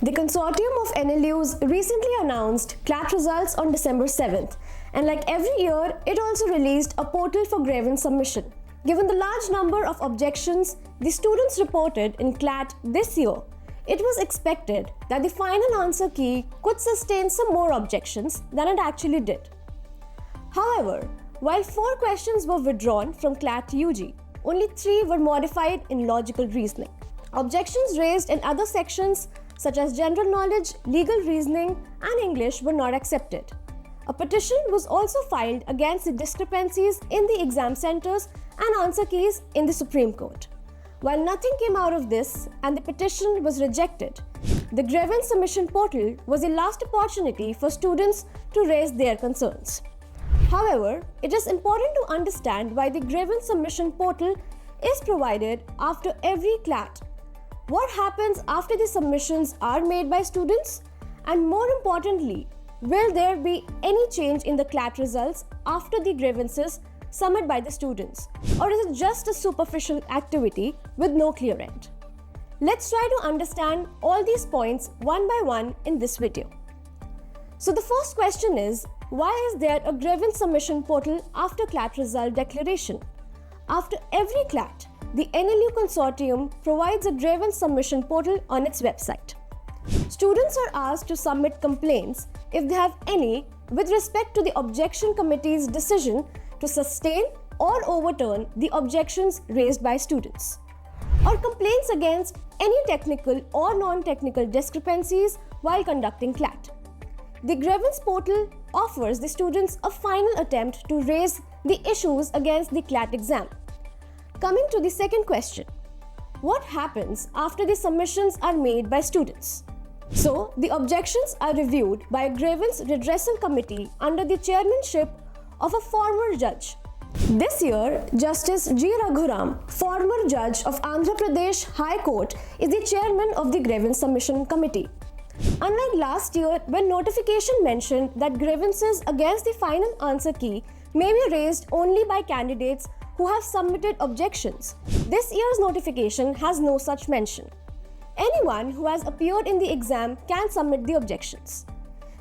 The consortium of NLUs recently announced CLAT results on December 7th, and like every year, it also released a portal for grievance submission. Given the large number of objections the students reported in CLAT this year, it was expected that the final answer key could sustain some more objections than it actually did. However, while 4 questions were withdrawn from CLAT UG, only 3 were modified in logical reasoning. Objections raised in other sections such as general knowledge, legal reasoning, and English were not accepted. A petition was also filed against the discrepancies in the exam centers and answer keys in the Supreme Court. While nothing came out of this and the petition was rejected, the Grievance Submission portal was the last opportunity for students to raise their concerns. However, it is important to understand why the Grievance Submission portal is provided after every CLAT. What happens after the submissions are made by students? And more importantly, will there be any change in the CLAT results after the grievances submitted by the students? Or is it just a superficial activity with no clear end? Let's try to understand all these points one by one in this video. So the first question is, why is there a grievance submission portal after CLAT result declaration? After every CLAT, the NLU Consortium provides a grievance submission portal on its website. Students are asked to submit complaints, if they have any, with respect to the objection committee's decision to sustain or overturn the objections raised by students, or complaints against any technical or non-technical discrepancies while conducting CLAT. The grievance portal offers the students a final attempt to raise the issues against the CLAT exam. Coming to the second question, what happens after the submissions are made by students? So, the objections are reviewed by a grievance redressal committee under the chairmanship of a former judge. This year, Justice G. Raghuram, former judge of Andhra Pradesh High Court, is the chairman of the grievance submission committee. Unlike last year, when notification mentioned that grievances against the final answer key may be raised only by candidates who have submitted objections, this year's notification has no such mention. Anyone who has appeared in the exam can submit the objections.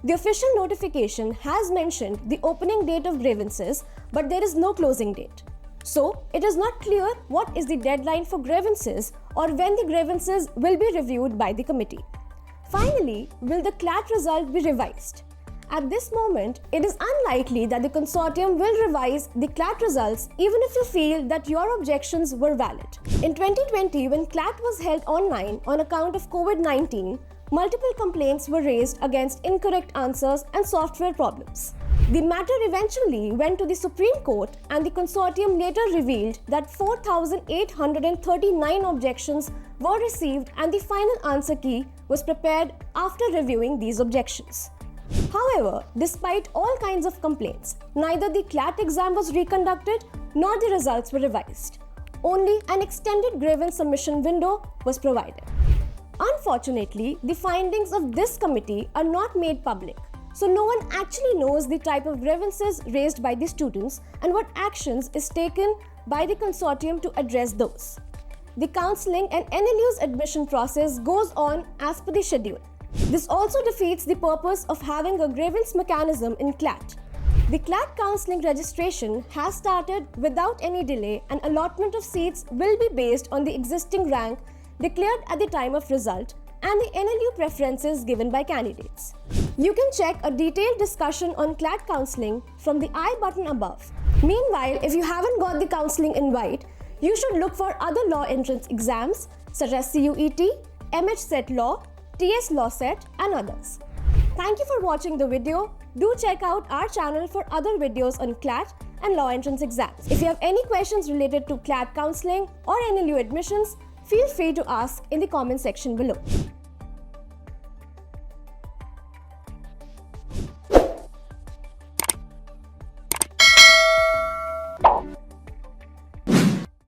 The official notification has mentioned the opening date of grievances, but there is no closing date. So, it is not clear what is the deadline for grievances or when the grievances will be reviewed by the committee. Finally, will the CLAT result be revised? At this moment, it is unlikely that the consortium will revise the CLAT results even if you feel that your objections were valid. In 2020, when CLAT was held online on account of COVID-19, multiple complaints were raised against incorrect answers and software problems. The matter eventually went to the Supreme Court, and the consortium later revealed that 4,839 objections were received and the final answer key was prepared after reviewing these objections. However, despite all kinds of complaints, neither the CLAT exam was reconducted nor the results were revised. Only an extended grievance submission window was provided. Unfortunately, the findings of this committee are not made public, so no one actually knows the type of grievances raised by the students and what actions is taken by the consortium to address those. The counselling and NLU's admission process goes on as per the schedule. This also defeats the purpose of having a grievance mechanism in CLAT. The CLAT counselling registration has started without any delay, and allotment of seats will be based on the existing rank declared at the time of result and the NLU preferences given by candidates. You can check a detailed discussion on CLAT counselling from the I button above. Meanwhile, if you haven't got the counselling invite, you should look for other law entrance exams such as CUET, MHSET Law, TS Law Set, and others. Thank you for watching the video. Do check out our channel for other videos on CLAT and law entrance exams. If you have any questions related to CLAT counselling or NLU admissions, feel free to ask in the comment section below.